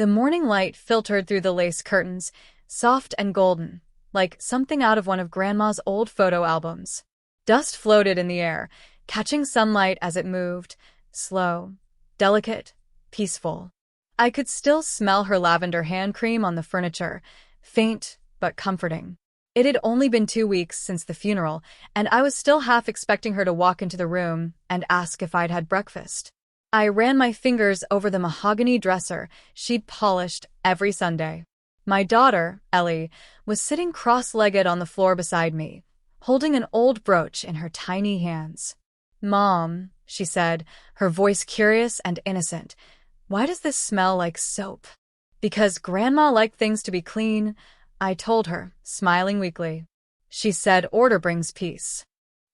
The morning light filtered through the lace curtains, soft and golden, like something out of one of Grandma's old photo albums. Dust floated in the air, catching sunlight as it moved, slow, delicate, peaceful. I could still smell her lavender hand cream on the furniture, faint but comforting. It had only been 2 weeks since the funeral, and I was still half expecting her to walk into the room and ask if I'd had breakfast. I ran my fingers over the mahogany dresser she'd polished every Sunday. My daughter, Ellie, was sitting cross-legged on the floor beside me, holding an old brooch in her tiny hands. "Mom," she said, her voice curious and innocent, "why does this smell like soap?" "Because Grandma liked things to be clean," I told her, smiling weakly. She said order brings peace.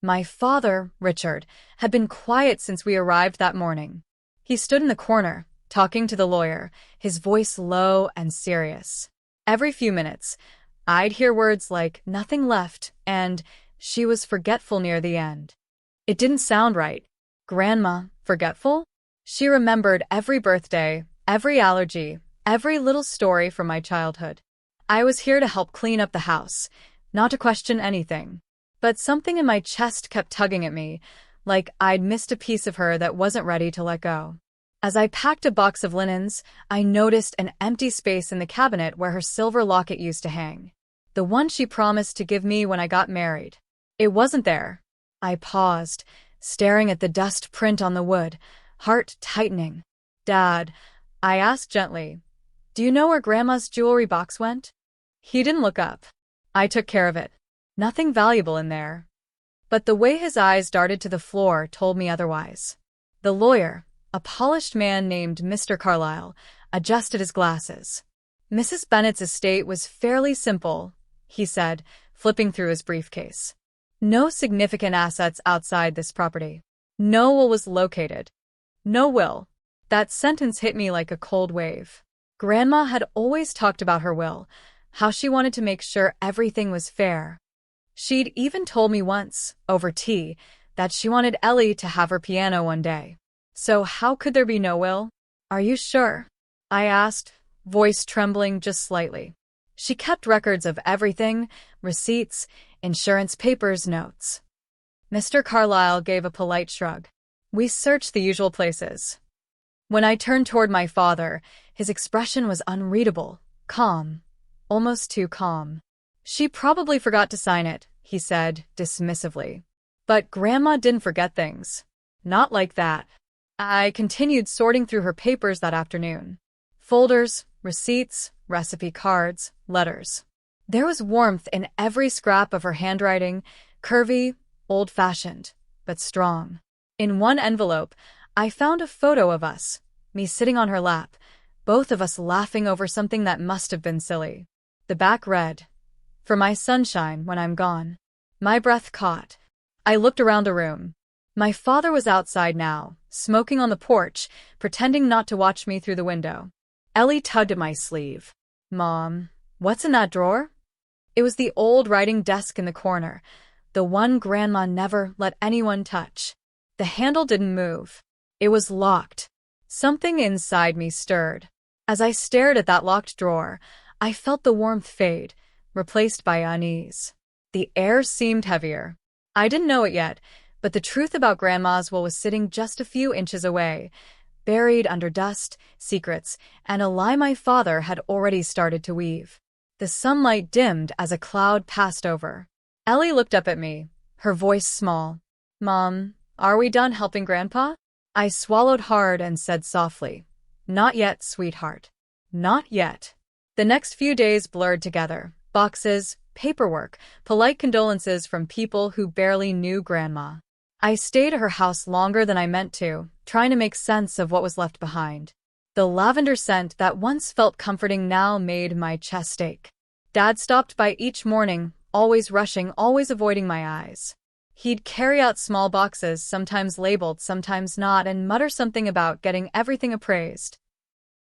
My father, Richard, had been quiet since we arrived that morning. He stood in the corner, talking to the lawyer, his voice low and serious. Every few minutes, I'd hear words like "nothing left" and "she was forgetful near the end." It didn't sound right. Grandma, forgetful? She remembered every birthday, every allergy, every little story from my childhood. I was here to help clean up the house, not to question anything. But something in my chest kept tugging at me, like I'd missed a piece of her that wasn't ready to let go. As I packed a box of linens, I noticed an empty space in the cabinet where her silver locket used to hang. The one she promised to give me when I got married. It wasn't there. I paused, staring at the dust print on the wood, heart tightening. "Dad," I asked gently, "do you know where Grandma's jewelry box went?" He didn't look up. "I took care of it. Nothing valuable in there." But the way his eyes darted to the floor told me otherwise. The lawyer, a polished man named Mr. Carlyle, adjusted his glasses. "Mrs. Bennet's estate was fairly simple," he said, flipping through his briefcase. "No significant assets outside this property. No will was located. No will." That sentence hit me like a cold wave. Grandma had always talked about her will, how she wanted to make sure everything was fair. She'd even told me once, over tea, that she wanted Ellie to have her piano one day. So how could there be no will? "Are you sure?" I asked, voice trembling just slightly. She kept records of everything, receipts, insurance papers, notes. Mr. Carlyle gave a polite shrug. "We searched the usual places." When I turned toward my father, his expression was unreadable, calm, almost too calm. "She probably forgot to sign it," he said, dismissively. "But Grandma didn't forget things. Not like that." I continued sorting through her papers that afternoon. Folders, receipts, recipe cards, letters. There was warmth in every scrap of her handwriting, curvy, old-fashioned, but strong. In one envelope, I found a photo of us, me sitting on her lap, both of us laughing over something that must have been silly. The back read, "For my sunshine when I'm gone." My breath caught. I looked around the room. My father was outside now, smoking on the porch, pretending not to watch me through the window. Ellie tugged at my sleeve. "Mom, what's in that drawer?" It was the old writing desk in the corner, the one Grandma never let anyone touch. The handle didn't move. It was locked. Something inside me stirred. As I stared at that locked drawer, I felt the warmth fade, replaced by unease. The air seemed heavier. I didn't know it yet, but the truth about Grandma's will was sitting just a few inches away, buried under dust, secrets, and a lie my father had already started to weave. The sunlight dimmed as a cloud passed over. Ellie looked up at me, her voice small. "Mom, are we done helping Grandpa?" I swallowed hard and said softly, "Not yet, sweetheart. Not yet." The next few days blurred together. Boxes, paperwork, polite condolences from people who barely knew Grandma. I stayed at her house longer than I meant to, trying to make sense of what was left behind. The lavender scent that once felt comforting now made my chest ache. Dad stopped by each morning, always rushing, always avoiding my eyes. He'd carry out small boxes, sometimes labeled, sometimes not, and mutter something about getting everything appraised.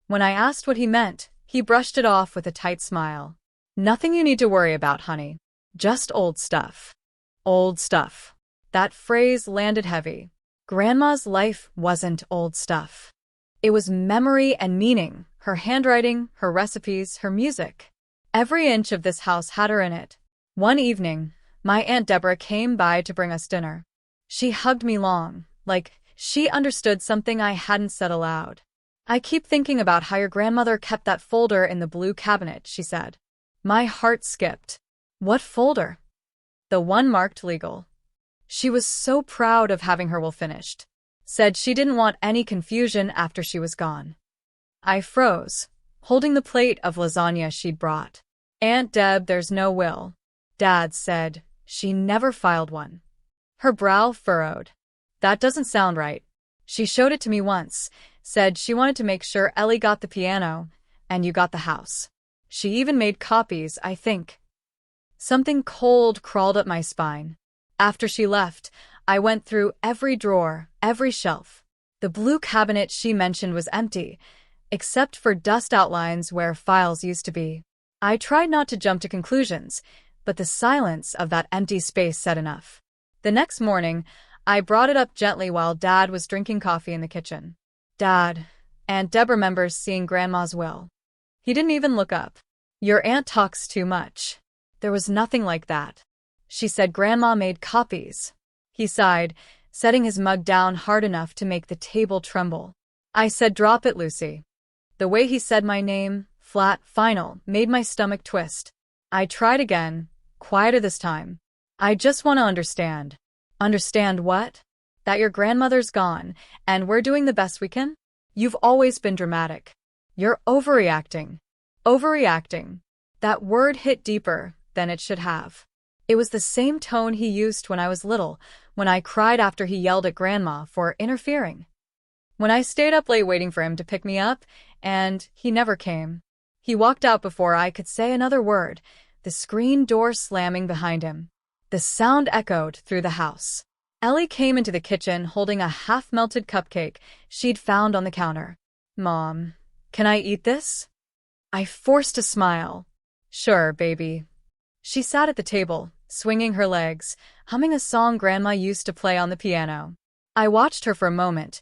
When I asked what he meant, he brushed it off with a tight smile. "Nothing you need to worry about, honey. Just old stuff." Old stuff. That phrase landed heavy. Grandma's life wasn't old stuff. It was memory and meaning, her handwriting, her recipes, her music. Every inch of this house had her in it. One evening, my Aunt Deborah came by to bring us dinner. She hugged me long, like she understood something I hadn't said aloud. "I keep thinking about how your grandmother kept that folder in the blue cabinet," she said. My heart skipped. What folder? The one marked legal. She was so proud of having her will finished. Said she didn't want any confusion after she was gone. I froze, holding the plate of lasagna she'd brought. "Aunt Deb, there's no will." Dad said she never filed one. Her brow furrowed. "That doesn't sound right." She showed it to me once, said she wanted to make sure Ellie got the piano, and you got the house. She even made copies, I think. Something cold crawled up my spine. After she left, I went through every drawer, every shelf. The blue cabinet she mentioned was empty, except for dust outlines where files used to be. I tried not to jump to conclusions, but the silence of that empty space said enough. The next morning, I brought it up gently while Dad was drinking coffee in the kitchen. "Dad, Aunt Deb remembers seeing Grandma's will." He didn't even look up. "Your aunt talks too much." There was nothing like that. She said Grandma made copies. He sighed, setting his mug down hard enough to make the table tremble. I said, "Drop it, Lucy." The way he said my name, flat, final, made my stomach twist. I tried again, quieter this time. "I just want to understand." "Understand what?" "That your grandmother's gone, and we're doing the best we can?" "You've always been dramatic." "You're overreacting." Overreacting. That word hit deeper than it should have. It was the same tone he used when I was little, when I cried after he yelled at Grandma for interfering. When I stayed up late waiting for him to pick me up, and he never came. He walked out before I could say another word, the screen door slamming behind him. The sound echoed through the house. Ellie came into the kitchen holding a half-melted cupcake she'd found on the counter. "Mom, can I eat this?" I forced a smile. "Sure, baby." She sat at the table, swinging her legs, humming a song Grandma used to play on the piano. I watched her for a moment,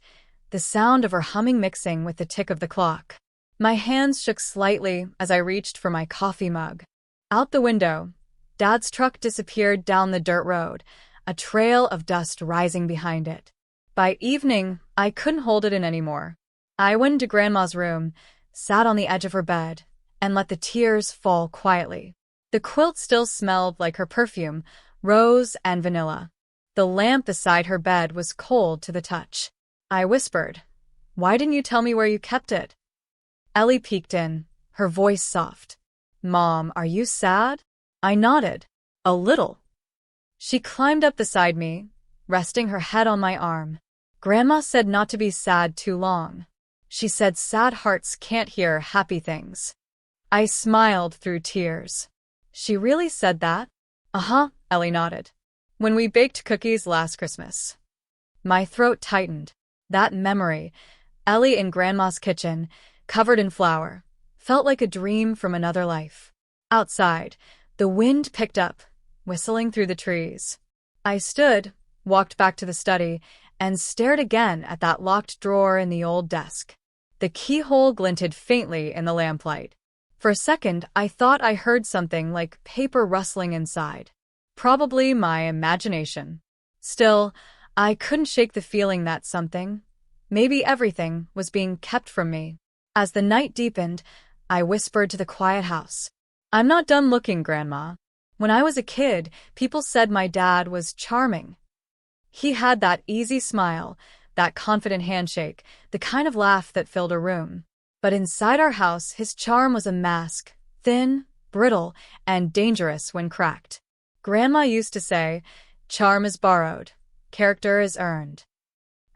the sound of her humming mixing with the tick of the clock. My hands shook slightly as I reached for my coffee mug. Out the window, Dad's truck disappeared down the dirt road, a trail of dust rising behind it. By evening, I couldn't hold it in anymore. I went into Grandma's room, sat on the edge of her bed, and let the tears fall quietly. The quilt still smelled like her perfume, rose and vanilla. The lamp beside her bed was cold to the touch. I whispered, "Why didn't you tell me where you kept it?" Ellie peeked in, her voice soft. "Mom, are you sad?" I nodded. "A little." She climbed up beside me, resting her head on my arm. "Grandma said not to be sad too long. She said sad hearts can't hear happy things." I smiled through tears. "She really said that?" "Uh-huh," Ellie nodded. "When we baked cookies last Christmas." My throat tightened. That memory, Ellie in Grandma's kitchen, covered in flour, felt like a dream from another life. Outside, the wind picked up, whistling through the trees. I stood, walked back to the study, and stared again at that locked drawer in the old desk. The keyhole glinted faintly in the lamplight. For a second, I thought I heard something like paper rustling inside. Probably my imagination. Still, I couldn't shake the feeling that something, maybe everything, was being kept from me. As the night deepened, I whispered to the quiet house, "I'm not done looking, Grandma. When I was a kid, people said my dad was charming. He had that easy smile, that confident handshake, the kind of laugh that filled a room. But inside our house, his charm was a mask, thin, brittle, and dangerous when cracked. Grandma used to say, 'Charm is borrowed, character is earned.'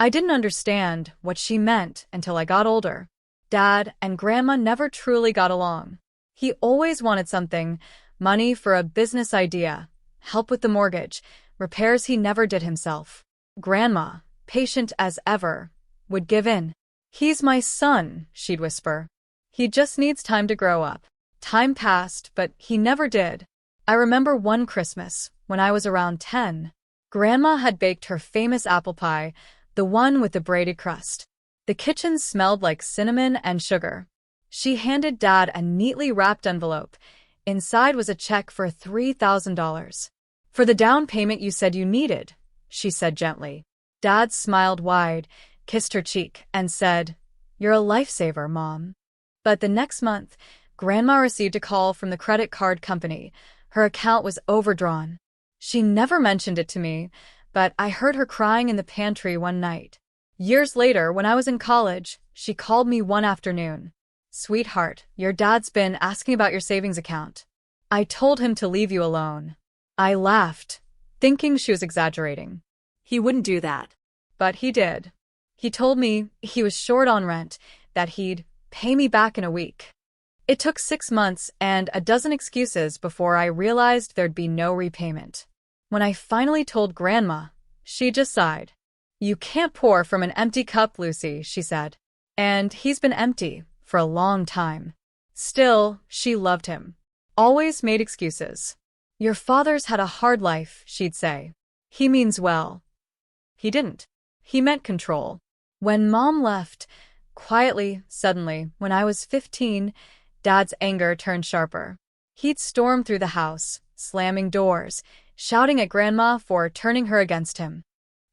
I didn't understand what she meant until I got older. Dad and Grandma never truly got along. He always wanted something, money for a business idea, help with the mortgage, repairs he never did himself. Grandma, patient as ever, would give in. 'He's my son,' she'd whisper. 'He just needs time to grow up.' Time passed, but he never did. I remember one Christmas, when I was around 10. Grandma had baked her famous apple pie, the one with the braided crust. The kitchen smelled like cinnamon and sugar. She handed Dad a neatly wrapped envelope. Inside was a check for $3,000. For the down payment you said you needed, she said gently. Dad smiled wide, kissed her cheek, and said, "You're a lifesaver, Mom." But the next month, Grandma received a call from the credit card company. Her account was overdrawn. She never mentioned it to me, but I heard her crying in the pantry one night. Years later, when I was in college, she called me one afternoon. "Sweetheart, your dad's been asking about your savings account. I told him to leave you alone." I laughed, thinking she was exaggerating. He wouldn't do that. But he did. He told me he was short on rent, that he'd pay me back in a week. It took 6 months and a dozen excuses before I realized there'd be no repayment. When I finally told Grandma, she just sighed. "You can't pour from an empty cup, Lucy," she said. And he's been empty for a long time. Still, she loved him. Always made excuses. "Your father's had a hard life," she'd say. "He means well." He didn't. He meant control. When Mom left, quietly, suddenly, when I was 15, Dad's anger turned sharper. He'd storm through the house, slamming doors, shouting at Grandma for turning her against him.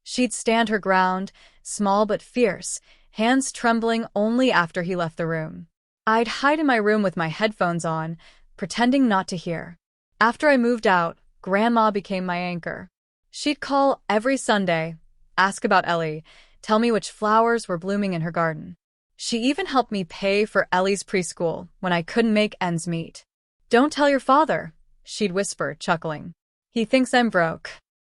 She'd stand her ground, small but fierce, hands trembling only after he left the room. I'd hide in my room with my headphones on, pretending not to hear. After I moved out, Grandma became my anchor. She'd call every Sunday, ask about Ellie, tell me which flowers were blooming in her garden. She even helped me pay for Ellie's preschool when I couldn't make ends meet. "Don't tell your father," she'd whisper, chuckling. "He thinks I'm broke."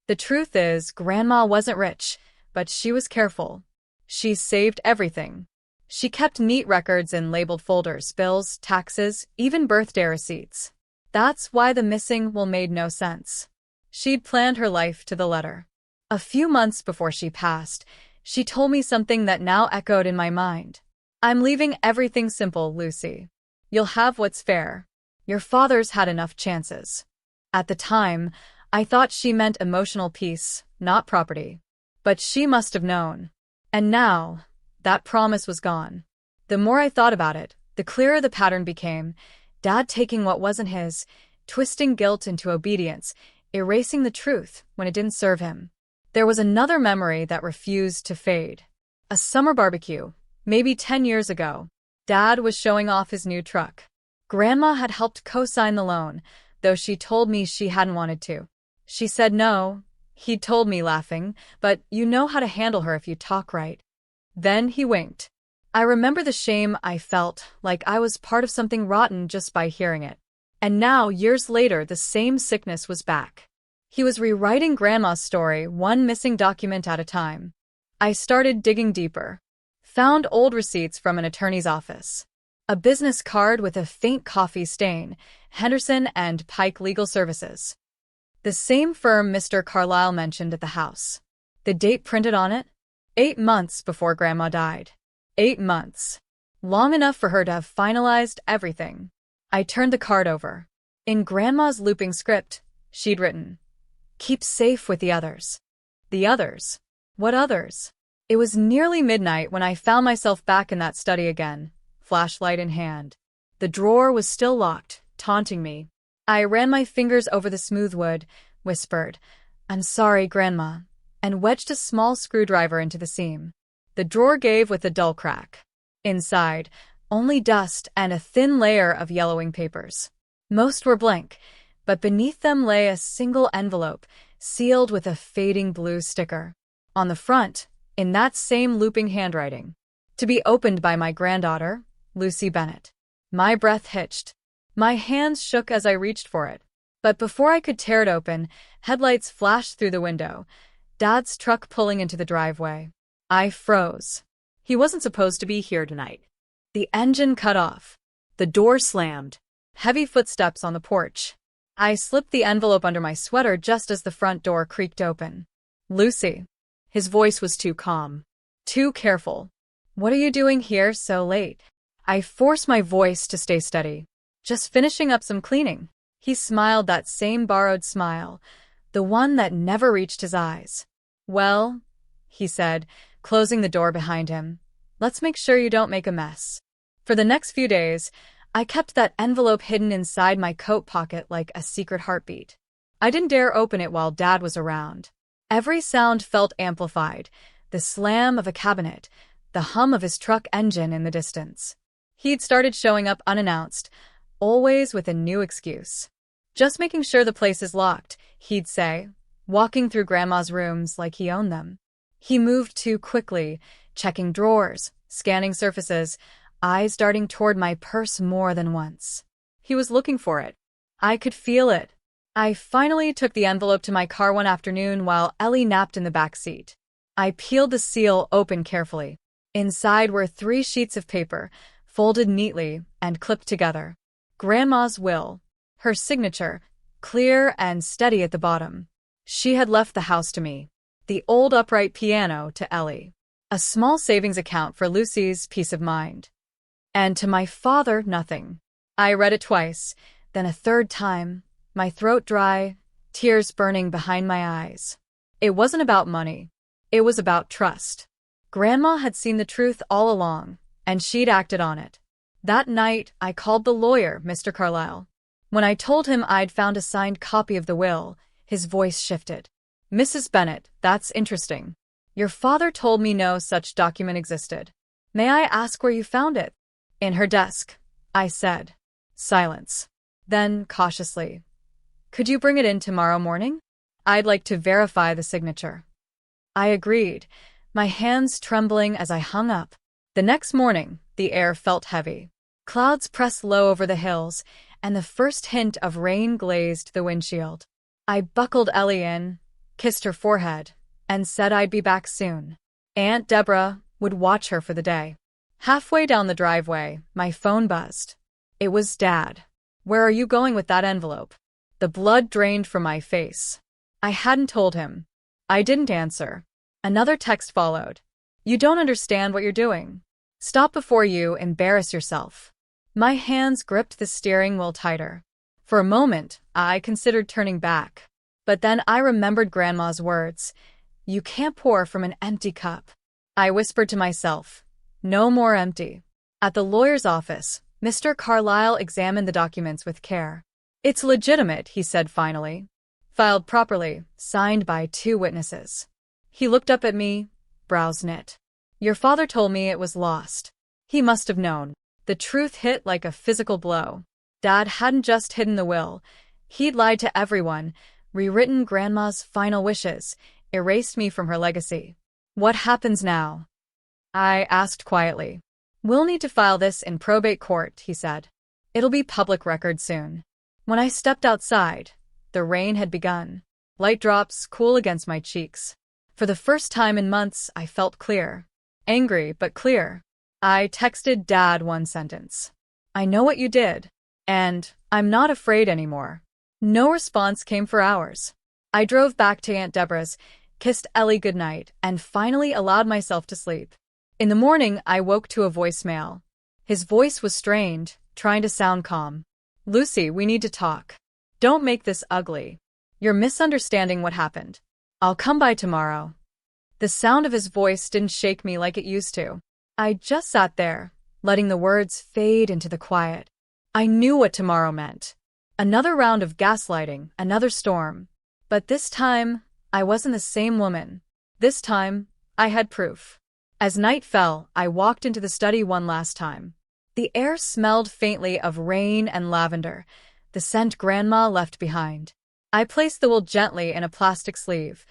The truth is, Grandma wasn't rich, but she was careful. She saved everything. She kept neat records in labeled folders, bills, taxes, even birthday receipts. That's why the missing will made no sense. She'd planned her life to the letter. A few months before she passed, she told me something that now echoed in my mind. "I'm leaving everything simple, Lucy. You'll have what's fair. Your father's had enough chances." At the time, I thought she meant emotional peace, not property. But she must have known. And now, that promise was gone. The more I thought about it, the clearer the pattern became. Dad taking what wasn't his, twisting guilt into obedience, erasing the truth when it didn't serve him. There was another memory that refused to fade. A summer barbecue, maybe 10 years ago. Dad was showing off his new truck. Grandma had helped co-sign the loan, though she told me she hadn't wanted to. She said no. He'd told me, laughing, "But you know how to handle her if you talk right." Then he winked. I remember the shame I felt, like I was part of something rotten just by hearing it. And now, years later, the same sickness was back. He was rewriting Grandma's story, one missing document at a time. I started digging deeper. Found old receipts from an attorney's office. A business card with a faint coffee stain, Henderson and Pike Legal Services. The same firm Mr. Carlyle mentioned at the house. The date printed on it? 8 months before Grandma died. 8 months. Long enough for her to have finalized everything. I turned the card over. In Grandma's looping script, she'd written, "Keep safe with the others." The others? What others? It was nearly midnight when I found myself back in that study again, flashlight in hand. The drawer was still locked, taunting me. I ran my fingers over the smooth wood, whispered, "I'm sorry, Grandma," and wedged a small screwdriver into the seam. The drawer gave with a dull crack. Inside, only dust and a thin layer of yellowing papers. Most were blank, but beneath them lay a single envelope, sealed with a fading blue sticker. On the front, in that same looping handwriting, "To be opened by my granddaughter, Lucy Bennett." My breath hitched. My hands shook as I reached for it. But before I could tear it open, headlights flashed through the window, Dad's truck pulling into the driveway. I froze. He wasn't supposed to be here tonight. The engine cut off. The door slammed. Heavy footsteps on the porch. I slipped the envelope under my sweater just as the front door creaked open. "Lucy." His voice was too calm. Too careful. "What are you doing here so late?" I forced my voice to stay steady. "Just finishing up some cleaning." He smiled, that same borrowed smile, the one that never reached his eyes. "Well," he said, closing the door behind him, "let's make sure you don't make a mess." For the next few days, I kept that envelope hidden inside my coat pocket like a secret heartbeat. I didn't dare open it while Dad was around. Every sound felt amplified, the slam of a cabinet, the hum of his truck engine in the distance. He'd started showing up unannounced, always with a new excuse. "Just making sure the place is locked," he'd say, walking through Grandma's rooms like he owned them. He moved too quickly, checking drawers, scanning surfaces, eyes darting toward my purse more than once. He was looking for it. I could feel it. I finally took the envelope to my car one afternoon while Ellie napped in the back seat. I peeled the seal open carefully. Inside were 3 sheets of paper, folded neatly and clipped together. Grandma's will. Her signature, clear and steady at the bottom. She had left the house to me. The old upright piano to Ellie. A small savings account for Lucy's peace of mind. And to my father, nothing. I read it twice, then a third time, my throat dry, tears burning behind my eyes. It wasn't about money. It was about trust. Grandma had seen the truth all along, and she'd acted on it. That night, I called the lawyer, Mr. Carlyle. When I told him I'd found a signed copy of the will, his voice shifted. "Mrs. Bennet, that's interesting. Your father told me no such document existed. May I ask where you found it?" "In her desk," I said. Silence. Then, cautiously, "Could you bring it in tomorrow morning? I'd like to verify the signature." I agreed, my hands trembling as I hung up. The next morning, the air felt heavy. Clouds pressed low over the hills, and the first hint of rain glazed the windshield. I buckled Ellie in, kissed her forehead, and said I'd be back soon. Aunt Deborah would watch her for the day. Halfway down the driveway, my phone buzzed. It was Dad. "Where are you going with that envelope?" The blood drained from my face. I hadn't told him. I didn't answer. Another text followed. "You don't understand what you're doing. Stop before you embarrass yourself." My hands gripped the steering wheel tighter. For a moment, I considered turning back. But then I remembered Grandma's words. "You can't pour from an empty cup." I whispered to myself, "No more empty." At the lawyer's office, Mr. Carlyle examined the documents with care. "It's legitimate," he said finally. "Filed properly, signed by 2 witnesses." He looked up at me, brows knit. "Your father told me it was lost." He must have known. The truth hit like a physical blow. Dad hadn't just hidden the will. He'd lied to everyone, rewritten Grandma's final wishes, erased me from her legacy. "What happens now?" I asked quietly. "We'll need to file this in probate court," he said. "It'll be public record soon." When I stepped outside, the rain had begun. Light drops cool against my cheeks. For the first time in months, I felt clear. Angry, but clear. I texted Dad one sentence. "I know what you did. And I'm not afraid anymore." No response came for hours. I drove back to Aunt Deborah's, kissed Ellie goodnight, and finally allowed myself to sleep. In the morning, I woke to a voicemail. His voice was strained, trying to sound calm. "Lucy, we need to talk. Don't make this ugly. You're misunderstanding what happened. I'll come by tomorrow." The sound of his voice didn't shake me like it used to. I just sat there, letting the words fade into the quiet. I knew what tomorrow meant. Another round of gaslighting, another storm. But this time, I wasn't the same woman. This time, I had proof. As night fell, I walked into the study one last time. The air smelled faintly of rain and lavender, the scent Grandma left behind. I placed the will gently in a plastic sleeve,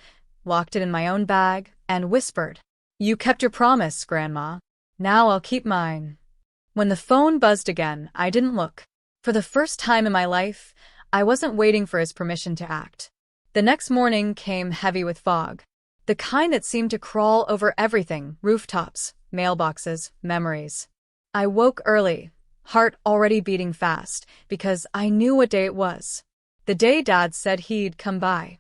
locked it in my own bag, and whispered, "You kept your promise, Grandma. Now I'll keep mine." When the phone buzzed again, I didn't look. For the first time in my life, I wasn't waiting for his permission to act. The next morning came heavy with fog. The kind that seemed to crawl over everything, rooftops, mailboxes, memories. I woke early, heart already beating fast, because I knew what day it was. The day Dad said he'd come by.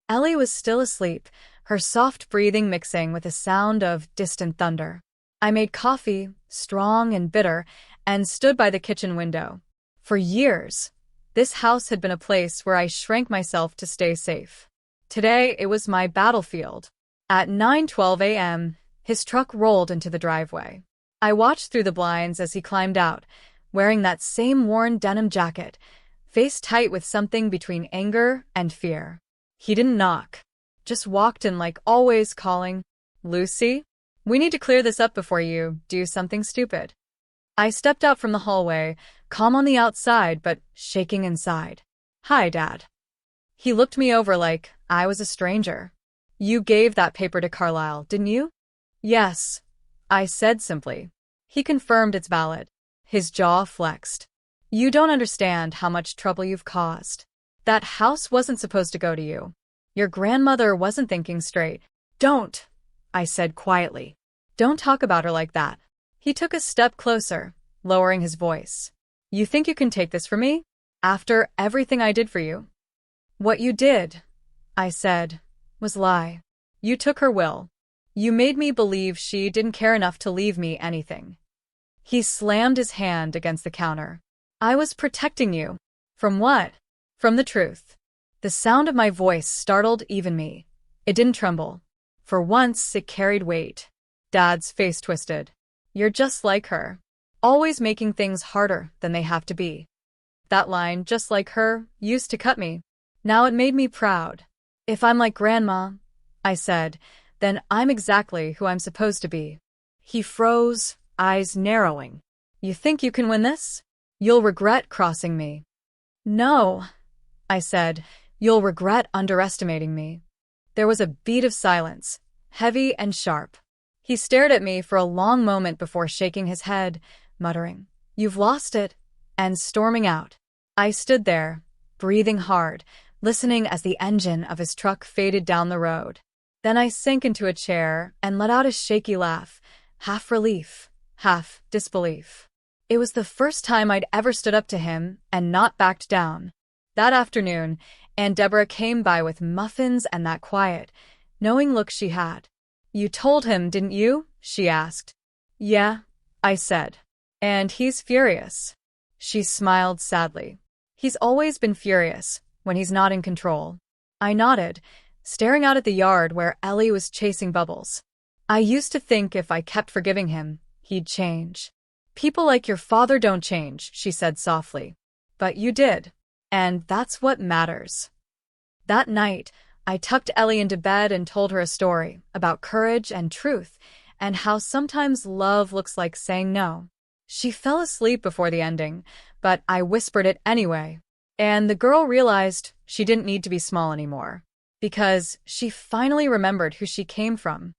Ellie was still asleep, her soft breathing mixing with the sound of distant thunder. I made coffee, strong and bitter, and stood by the kitchen window. For years, this house had been a place where I shrank myself to stay safe. Today, it was my battlefield. At 9:12 a.m., his truck rolled into the driveway. I watched through the blinds as he climbed out, wearing that same worn denim jacket, face tight with something between anger and fear. He didn't knock, just walked in like always, calling, "Lucy? We need to clear this up before you do something stupid." I stepped out from the hallway, calm on the outside but shaking inside. "Hi, Dad." He looked me over like I was a stranger. "You gave that paper to Carlisle, didn't you?" "Yes," I said simply. He confirmed it's valid. His jaw flexed. "You don't understand how much trouble you've caused. That house wasn't supposed to go to you. Your grandmother wasn't thinking straight." "Don't," I said quietly. "Don't talk about her like that." He took a step closer, lowering his voice. "You think you can take this from me? After everything I did for you?" "What you did," I said, "was lie. You took her will. You made me believe she didn't care enough to leave me anything." He slammed his hand against the counter. "I was protecting you." "From what?" "From the truth." The sound of my voice startled even me. It didn't tremble. For once, it carried weight. Dad's face twisted. "You're just like her. Always making things harder than they have to be." That line, "just like her," used to cut me. Now it made me proud. "If I'm like Grandma," I said, "then I'm exactly who I'm supposed to be." He froze, eyes narrowing. "You think you can win this? You'll regret crossing me." "No," I said, "you'll regret underestimating me." There was a beat of silence, heavy and sharp. He stared at me for a long moment before shaking his head, muttering, "You've lost it," and storming out. I stood there, breathing hard, listening as the engine of his truck faded down the road. Then I sank into a chair and let out a shaky laugh, half relief, half disbelief. It was the first time I'd ever stood up to him and not backed down. That afternoon, Aunt Deborah came by with muffins and that quiet, knowing look she had. "You told him, didn't you?" she asked. "Yeah," I said. "And he's furious." She smiled sadly. "He's always been furious, when he's not in control." I nodded, staring out at the yard where Ellie was chasing Bubbles. "I used to think if I kept forgiving him, he'd change." "People like your father don't change," she said softly. "But you did. And that's what matters." That night, I tucked Ellie into bed and told her a story about courage and truth, and how sometimes love looks like saying no. She fell asleep before the ending, but I whispered it anyway. And the girl realized she didn't need to be small anymore, because she finally remembered who she came from.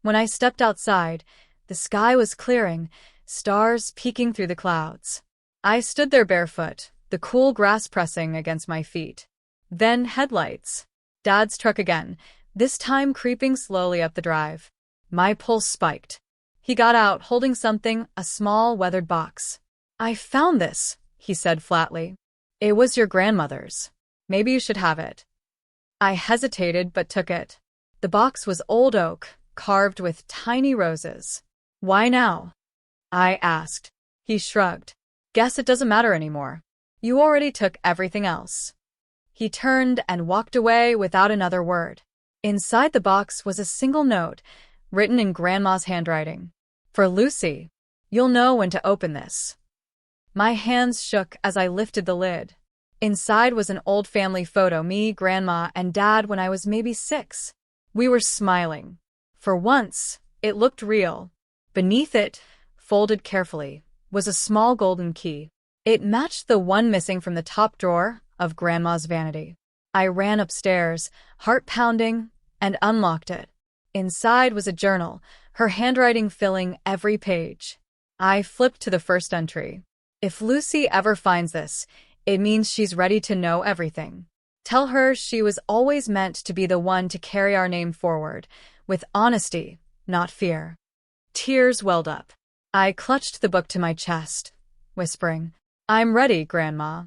When I stepped outside, the sky was clearing, stars peeking through the clouds. I stood there barefoot, the cool grass pressing against my feet. Then headlights. Dad's truck again, this time creeping slowly up the drive. My pulse spiked. He got out, holding something, a small, weathered box. "I found this," he said flatly. "It was your grandmother's. Maybe you should have it." I hesitated but took it. The box was old oak, carved with tiny roses. "Why now?" I asked. He shrugged. "Guess it doesn't matter anymore. You already took everything else." He turned and walked away without another word. Inside the box was a single note, written in Grandma's handwriting. "For Lucy. You'll know when to open this." My hands shook as I lifted the lid. Inside was an old family photo, me, Grandma, and Dad when I was maybe 6. We were smiling. For once, it looked real. Beneath it, folded carefully, was a small golden key. It matched the one missing from the top drawer of Grandma's vanity. I ran upstairs, heart pounding, and unlocked it. Inside was a journal, her handwriting filling every page. I flipped to the first entry. "If Lucy ever finds this, it means she's ready to know everything. Tell her she was always meant to be the one to carry our name forward, with honesty, not fear." Tears welled up. I clutched the book to my chest, whispering, "I'm ready, Grandma."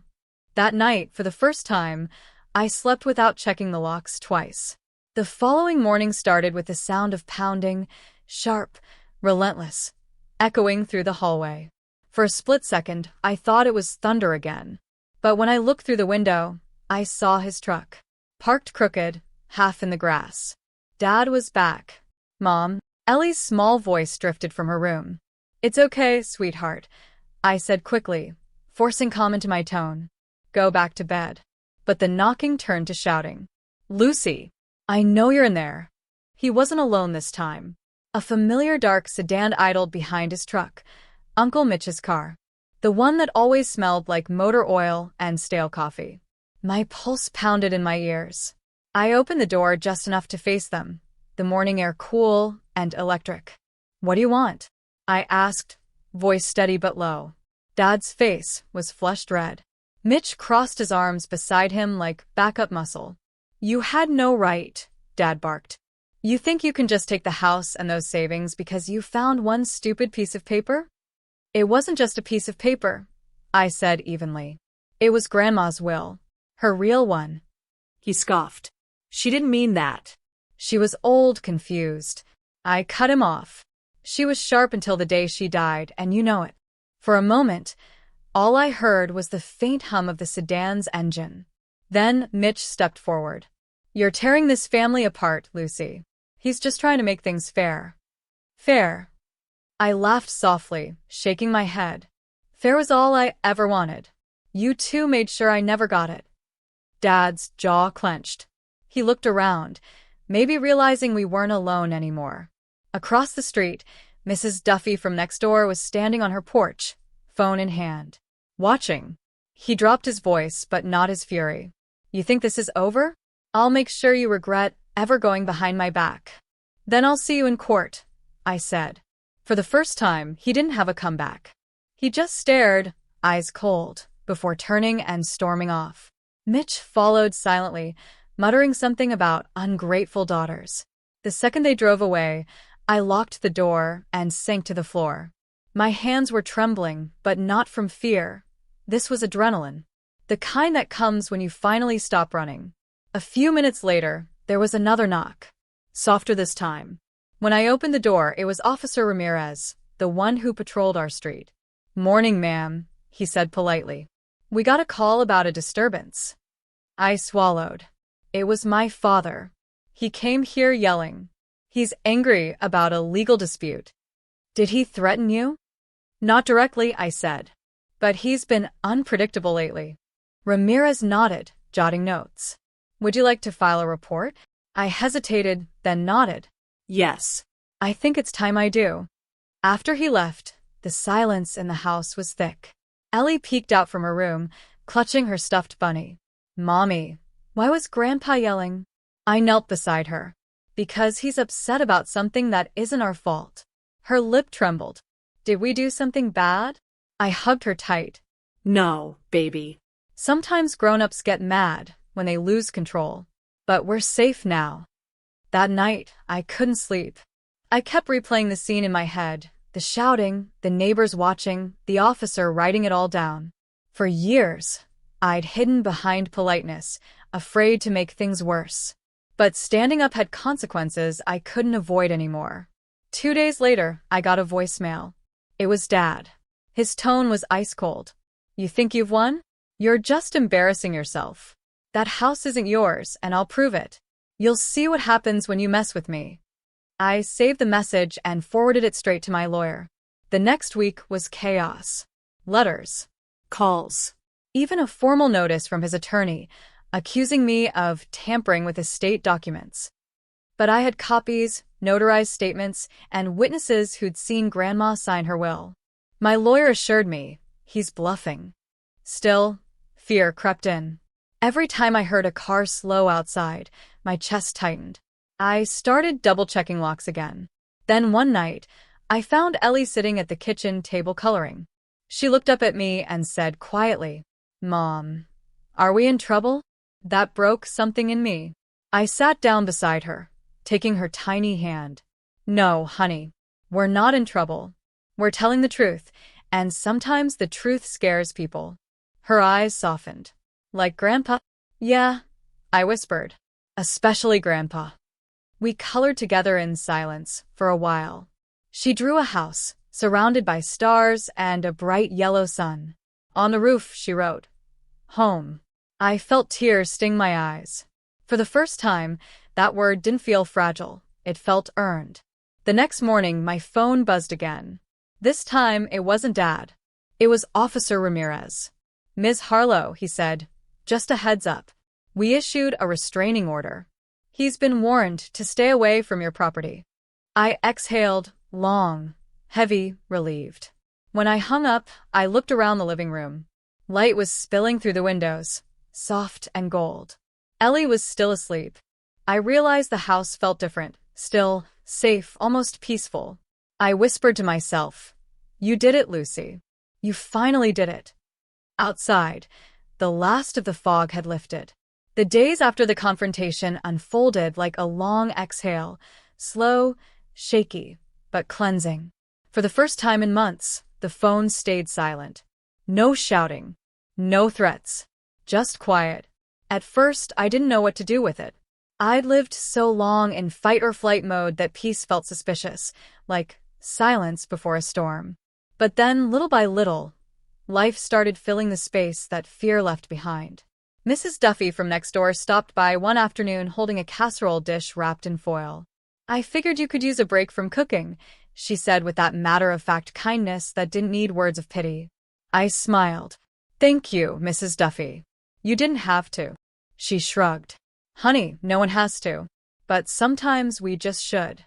That night, for the first time, I slept without checking the locks twice. The following morning started with the sound of pounding, sharp, relentless, echoing through the hallway. For a split second, I thought it was thunder again. But when I looked through the window, I saw his truck, parked crooked, half in the grass. Dad was back. "Mom." Ellie's small voice drifted from her room. It's okay, sweetheart, I said quickly, forcing calm into my tone. Go back to bed. But the knocking turned to shouting. Lucy, I know you're in there. He wasn't alone this time. A familiar dark sedan idled behind his truck, Uncle Mitch's car. The one that always smelled like motor oil and stale coffee. My pulse pounded in my ears. I opened the door just enough to face them, the morning air cool and electric. What do you want? I asked, voice steady but low. Dad's face was flushed red. Mitch crossed his arms beside him like backup muscle. You had no right, Dad barked. You think you can just take the house and those savings because you found one stupid piece of paper? It wasn't just a piece of paper, I said evenly. It was Grandma's will. Her real one. He scoffed. She didn't mean that. She was old, confused. I cut him off. She was sharp until the day she died, and you know it. For a moment, all I heard was the faint hum of the sedan's engine. Then Mitch stepped forward. You're tearing this family apart, Lucy. He's just trying to make things fair. Fair. I laughed softly, shaking my head. Fair was all I ever wanted. You two made sure I never got it. Dad's jaw clenched. He looked around, maybe realizing we weren't alone anymore. Across the street, Mrs. Duffy from next door was standing on her porch, phone in hand. Watching. He dropped his voice, but not his fury. You think this is over? I'll make sure you regret ever going behind my back. Then I'll see you in court, I said. For the first time, he didn't have a comeback. He just stared, eyes cold, before turning and storming off. Mitch followed silently, muttering something about ungrateful daughters. The second they drove away, I locked the door and sank to the floor. My hands were trembling, but not from fear. This was adrenaline. The kind that comes when you finally stop running. A few minutes later, there was another knock. Softer this time. When I opened the door, it was Officer Ramirez, the one who patrolled our street. Morning, ma'am, he said politely. We got a call about a disturbance. I swallowed. It was my father. He came here yelling. He's angry about a legal dispute. Did he threaten you? Not directly, I said. But he's been unpredictable lately. Ramirez nodded, jotting notes. Would you like to file a report? I hesitated, then nodded. Yes. I think it's time I do. After he left, the silence in the house was thick. Ellie peeked out from her room, clutching her stuffed bunny. Mommy, why was Grandpa yelling? I knelt beside her. Because he's upset about something that isn't our fault. Her lip trembled. Did we do something bad? I hugged her tight. No, baby. Sometimes grown-ups get mad when they lose control. But we're safe now. That night, I couldn't sleep. I kept replaying the scene in my head, the shouting, the neighbors watching, the officer writing it all down. For years, I'd hidden behind politeness, afraid to make things worse. But standing up had consequences I couldn't avoid anymore. 2 days later, I got a voicemail. It was Dad. His tone was ice cold. You think you've won? You're just embarrassing yourself. That house isn't yours, and I'll prove it. You'll see what happens when you mess with me. I saved the message and forwarded it straight to my lawyer. The next week was chaos. Letters. Calls. Even a formal notice from his attorney, accusing me of tampering with estate documents. But I had copies, notarized statements, and witnesses who'd seen Grandma sign her will. My lawyer assured me, he's bluffing. Still, fear crept in. Every time I heard a car slow outside, my chest tightened. I started double-checking locks again. Then one night, I found Ellie sitting at the kitchen table coloring. She looked up at me and said quietly, Mom, are we in trouble? That broke something in me. I sat down beside her, taking her tiny hand. No, honey, we're not in trouble. We're telling the truth, and sometimes the truth scares people. Her eyes softened. Like Grandpa? Yeah, I whispered. Especially Grandpa. We colored together in silence for a while. She drew a house, surrounded by stars and a bright yellow sun. On the roof, she wrote, Home. I felt tears sting my eyes. For the first time, that word didn't feel fragile. It felt earned. The next morning, my phone buzzed again. This time, it wasn't Dad. It was Officer Ramirez. "Ms. Harlow," he said, "just a heads up. We issued a restraining order. He's been warned to stay away from your property." I exhaled, long, heavy, relieved. When I hung up, I looked around the living room. Light was spilling through the windows, soft and gold. Ellie was still asleep. I realized the house felt different, still, safe, almost peaceful. I whispered to myself, "You did it, Lucy. You finally did it." Outside, the last of the fog had lifted. The days after the confrontation unfolded like a long exhale, slow, shaky, but cleansing. For the first time in months, the phone stayed silent. No shouting, no threats, just quiet. At first, I didn't know what to do with it. I'd lived so long in fight-or-flight mode that peace felt suspicious, like silence before a storm. But then, little by little, life started filling the space that fear left behind. Mrs. Duffy from next door stopped by one afternoon holding a casserole dish wrapped in foil. "I figured you could use a break from cooking," she said with that matter-of-fact kindness that didn't need words of pity. I smiled. "Thank you, Mrs. Duffy. You didn't have to." She shrugged. "Honey, no one has to. But sometimes we just should."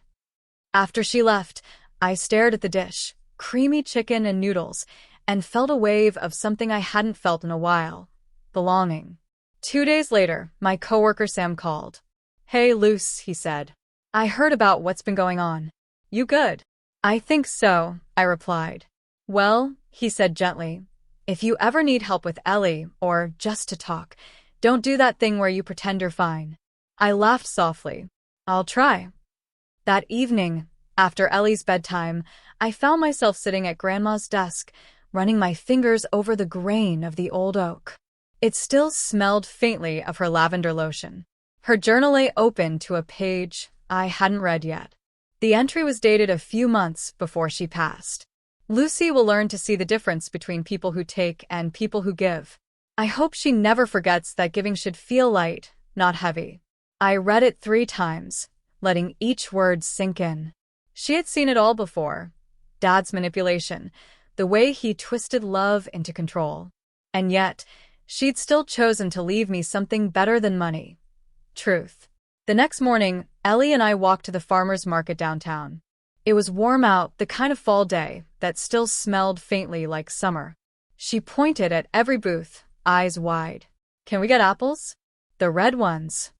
After she left, I stared at the dish, creamy chicken and noodles, and felt a wave of something I hadn't felt in a while. Belonging. 2 days later, my coworker Sam called. "Hey, Luce," he said. "I heard about what's been going on. You good?" "I think so," I replied. "Well," he said gently, "if you ever need help with Ellie, or just to talk, don't do that thing where you pretend you're fine." I laughed softly. "I'll try." That evening, after Ellie's bedtime, I found myself sitting at Grandma's desk, running my fingers over the grain of the old oak. It still smelled faintly of her lavender lotion. Her journal lay open to a page I hadn't read yet. The entry was dated a few months before she passed. "Lucy will learn to see the difference between people who take and people who give. I hope she never forgets that giving should feel light, not heavy." I read it 3 times, letting each word sink in. She had seen it all before. Dad's manipulation, the way he twisted love into control. And yet, she'd still chosen to leave me something better than money. Truth. The next morning, Ellie and I walked to the farmer's market downtown. It was warm out, the kind of fall day that still smelled faintly like summer. She pointed at every booth, eyes wide. "Can we get apples? The red ones."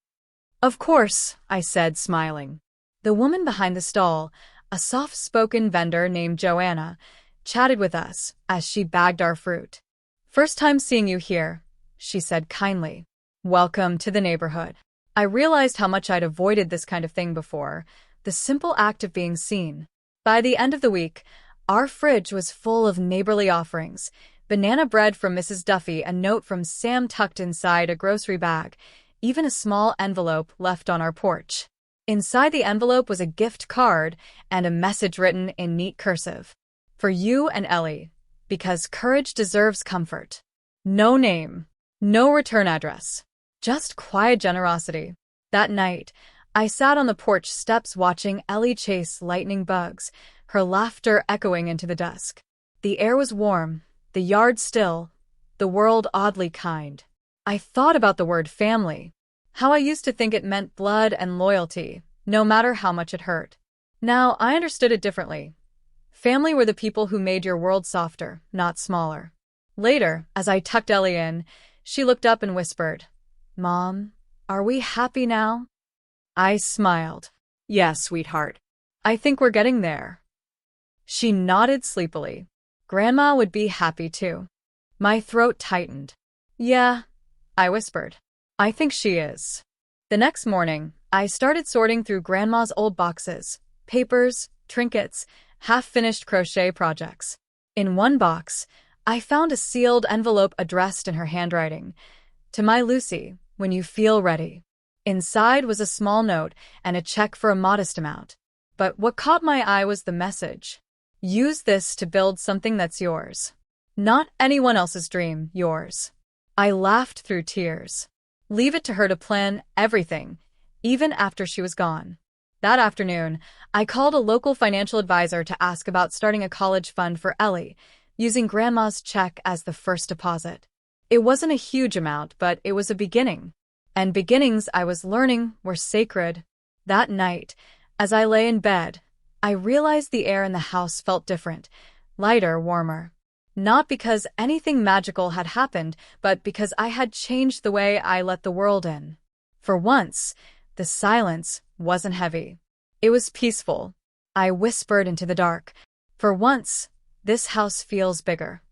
"Of course," I said, smiling. The woman behind the stall, a soft-spoken vendor named Joanna, chatted with us as she bagged our fruit. "First time seeing you here," she said kindly. "Welcome to the neighborhood." I realized how much I'd avoided this kind of thing before, the simple act of being seen. By the end of the week, our fridge was full of neighborly offerings: banana bread from Mrs. Duffy, a note from Sam tucked inside a grocery bag, even a small envelope left on our porch. Inside the envelope was a gift card and a message written in neat cursive. "For you and Ellie, because courage deserves comfort." No name, no return address, just quiet generosity. That night, I sat on the porch steps watching Ellie chase lightning bugs, her laughter echoing into the dusk. The air was warm, the yard still, the world oddly kind. I thought about the word family, how I used to think it meant blood and loyalty, no matter how much it hurt. Now I understood it differently. Family were the people who made your world softer, not smaller. Later, as I tucked Ellie in, she looked up and whispered, "Mom, are we happy now?" I smiled. "Yes, sweetheart. I think we're getting there." She nodded sleepily. Grandma would be happy too. My throat tightened. "Yeah," I whispered. "I think she is." The next morning, I started sorting through Grandma's old boxes, papers, trinkets, half-finished crochet projects. In one box, I found a sealed envelope addressed in her handwriting. "To my Lucy, when you feel ready." Inside was a small note and a check for a modest amount. But what caught my eye was the message. "Use this to build something that's yours. Not anyone else's dream, yours." I laughed through tears. Leave it to her to plan everything, even after she was gone. That afternoon, I called a local financial advisor to ask about starting a college fund for Ellie, using Grandma's check as the first deposit. It wasn't a huge amount, but it was a beginning. And beginnings, I was learning, were sacred. That night, as I lay in bed, I realized the air in the house felt different, lighter, warmer. Not because anything magical had happened, but because I had changed the way I let the world in. For once, the silence wasn't heavy. It was peaceful. I whispered into the dark, "For once, this house feels bigger."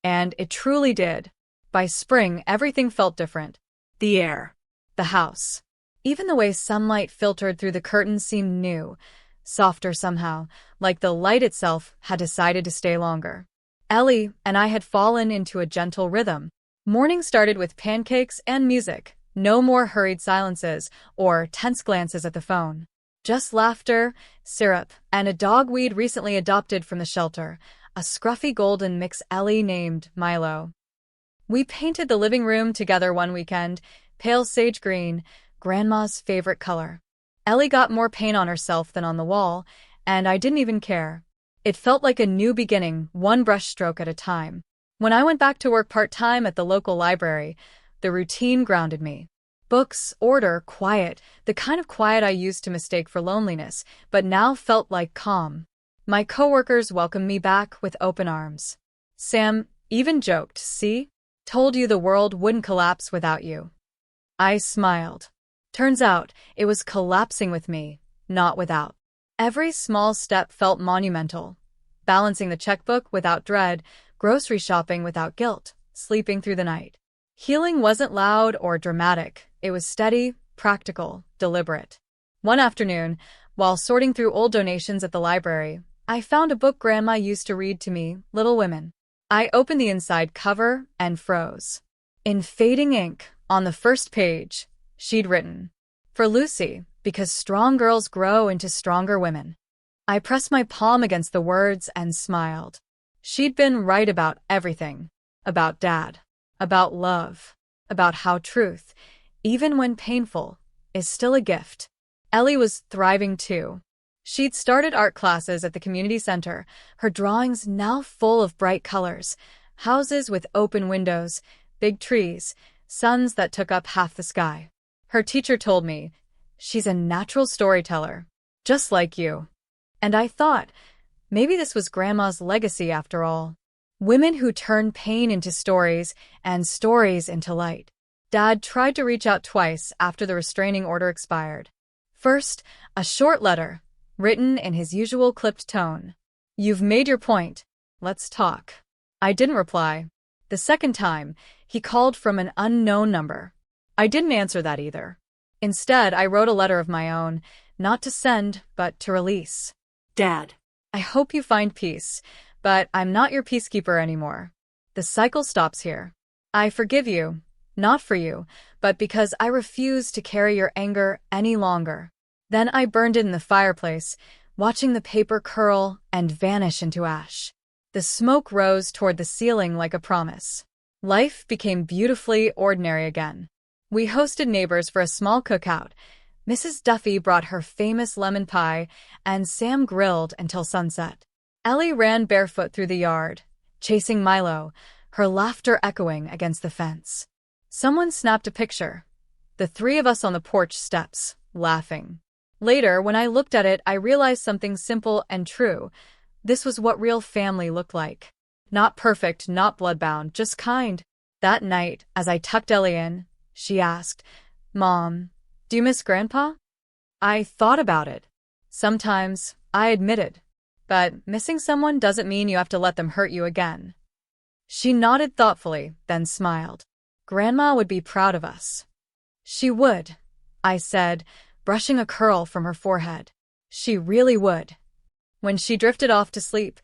And it truly did. By spring, everything felt different. The air, the house. Even the way sunlight filtered through the curtains seemed new, softer somehow, like the light itself had decided to stay longer. Ellie and I had fallen into a gentle rhythm. Morning started with pancakes and music, no more hurried silences or tense glances at the phone. Just laughter, syrup, and a dog we'd recently adopted from the shelter, a scruffy golden mix Ellie named Milo. We painted the living room together one weekend, pale sage green, Grandma's favorite color. Ellie got more paint on herself than on the wall, and I didn't even care. It felt like a new beginning, one brushstroke at a time. When I went back to work part-time at the local library, the routine grounded me. Books, order, quiet, the kind of quiet I used to mistake for loneliness, but now felt like calm. My coworkers welcomed me back with open arms. Sam even joked, "See? Told you the world wouldn't collapse without you." I smiled. Turns out, it was collapsing with me, not without. Every small step felt monumental. Balancing the checkbook without dread, grocery shopping without guilt, sleeping through the night. Healing wasn't loud or dramatic. It was steady, practical, deliberate. One afternoon, while sorting through old donations at the library, I found a book Grandma used to read to me, Little Women. I opened the inside cover and froze. In fading ink, on the first page, she'd written, "For Lucy, because strong girls grow into stronger women." I pressed my palm against the words and smiled. She'd been right about everything. About Dad. About love. About how truth, even when painful, is still a gift. Ellie was thriving too. She'd started art classes at the community center, her drawings now full of bright colors, houses with open windows, big trees, suns that took up half the sky. Her teacher told me, "She's a natural storyteller, just like you." And I thought, maybe this was Grandma's legacy after all. Women who turn pain into stories and stories into light. Dad tried to reach out twice after the restraining order expired. First, a short letter, written in his usual clipped tone. "You've made your point. Let's talk." I didn't reply. The second time, he called from an unknown number. I didn't answer that either. Instead, I wrote a letter of my own, not to send, but to release. Dad. I hope you find peace, but I'm not your peacekeeper anymore. The cycle stops here. I forgive you, not for you, but because I refuse to carry your anger any longer. Then I burned it in the fireplace, watching the paper curl and vanish into ash. The smoke rose toward the ceiling like a promise. Life became beautifully ordinary again. We hosted neighbors for a small cookout. Mrs. Duffy brought her famous lemon pie, and Sam grilled until sunset. Ellie ran barefoot through the yard, chasing Milo, her laughter echoing against the fence. Someone snapped a picture. The three of us on the porch steps, laughing. Later, when I looked at it, I realized something simple and true. This was what real family looked like. Not perfect, not bloodbound, just kind. That night, as I tucked Ellie in, she asked, "Mom, do you miss Grandpa?" I thought about it. Sometimes, I admitted. But missing someone doesn't mean you have to let them hurt you again. She nodded thoughtfully, then smiled. Grandma would be proud of us. She would, I said, brushing a curl from her forehead. She really would. When she drifted off to sleep,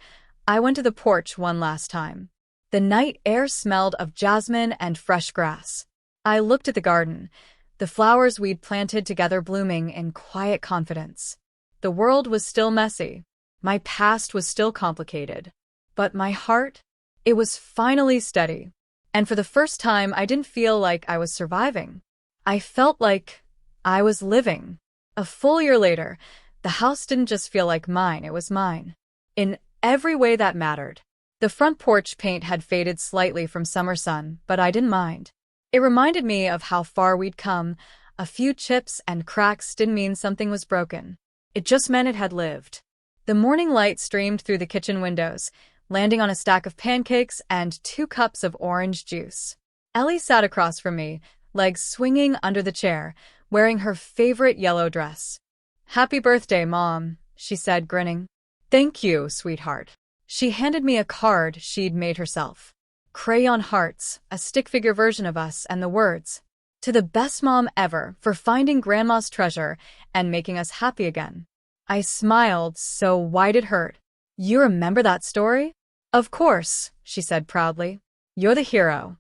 I went to the porch one last time. The night air smelled of jasmine and fresh grass. I looked at the garden, the flowers we'd planted together blooming in quiet confidence. The world was still messy. My past was still complicated. But my heart, it was finally steady. And for the first time, I didn't feel like I was surviving. I felt like I was living. A full year later, The house didn't just feel like mine, it was mine. In every way that mattered. The front porch paint had faded slightly from summer sun, but I didn't mind. It reminded me of how far we'd come. A few chips and cracks didn't mean something was broken. It just meant it had lived. The morning light streamed through the kitchen windows, landing on a stack of pancakes and 2 cups of orange juice. Ellie sat across from me, legs swinging under the chair, wearing her favorite yellow dress. "Happy birthday, Mom," she said, grinning. "Thank you, sweetheart." She handed me a card she'd made herself. Crayon hearts, a stick figure version of us, and the words, "To the best mom ever for finding Grandma's treasure and making us happy again." I smiled so wide it hurt. "You remember that story?" "Of course," she said proudly. "You're the hero."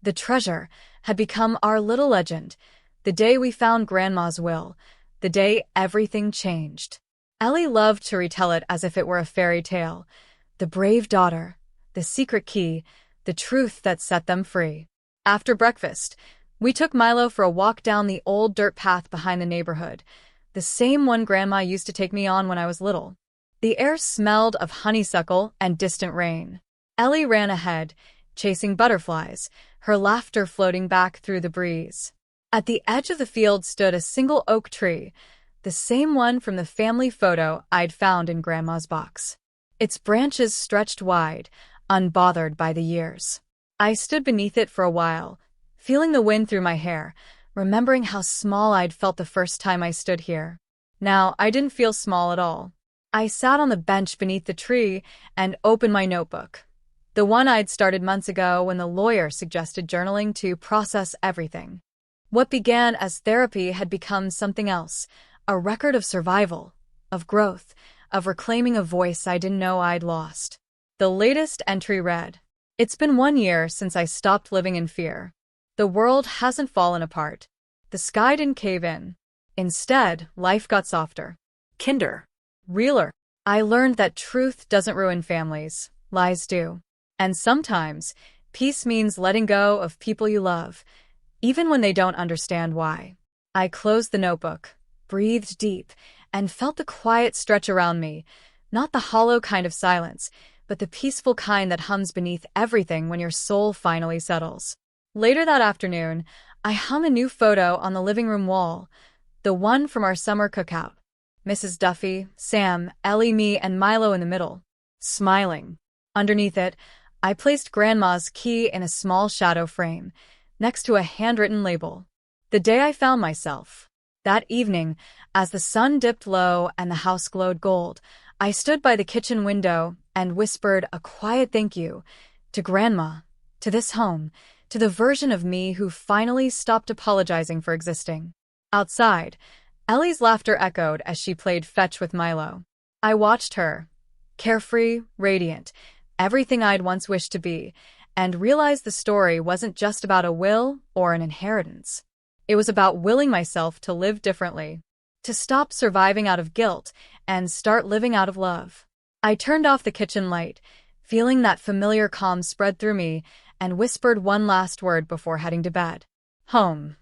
The treasure had become our little legend. The day we found Grandma's will, the day everything changed. Ellie loved to retell it as if it were a fairy tale. The brave daughter, the secret key, the truth that set them free. After breakfast, we took Milo for a walk down the old dirt path behind the neighborhood, the same one Grandma used to take me on when I was little. The air smelled of honeysuckle and distant rain. Ellie ran ahead, chasing butterflies, her laughter floating back through the breeze. At the edge of the field stood a single oak tree, the same one from the family photo I'd found in Grandma's box. Its branches stretched wide, unbothered by the years. I stood beneath it for a while, feeling the wind through my hair, remembering how small I'd felt the first time I stood here. Now, I didn't feel small at all. I sat on the bench beneath the tree and opened my notebook. The one I'd started months ago when the lawyer suggested journaling to process everything. What began as therapy had become something else, a record of survival, of growth, of reclaiming a voice I didn't know I'd lost. The latest entry read, "It's been 1 year since I stopped living in fear. The world hasn't fallen apart. The sky didn't cave in. Instead, life got softer. Kinder. Realer. I learned that truth doesn't ruin families, lies do. And sometimes, peace means letting go of people you love, even when they don't understand why." I closed the notebook, breathed deep, and felt the quiet stretch around me, not the hollow kind of silence, but the peaceful kind that hums beneath everything when your soul finally settles. Later that afternoon, I hung a new photo on the living room wall, the one from our summer cookout. Mrs. Duffy, Sam, Ellie, me, and Milo in the middle, smiling. Underneath it, I placed Grandma's key in a small shadow frame, next to a handwritten label. The day I found myself. That evening, as the sun dipped low and the house glowed gold, I stood by the kitchen window and whispered a quiet thank you to Grandma, to this home, to the version of me who finally stopped apologizing for existing. Outside, Ellie's laughter echoed as she played fetch with Milo. I watched her, carefree, radiant, everything I'd once wished to be, and realized the story wasn't just about a will or an inheritance. It was about willing myself to live differently, to stop surviving out of guilt and start living out of love. I turned off the kitchen light, feeling that familiar calm spread through me, and whispered one last word before heading to bed. Home.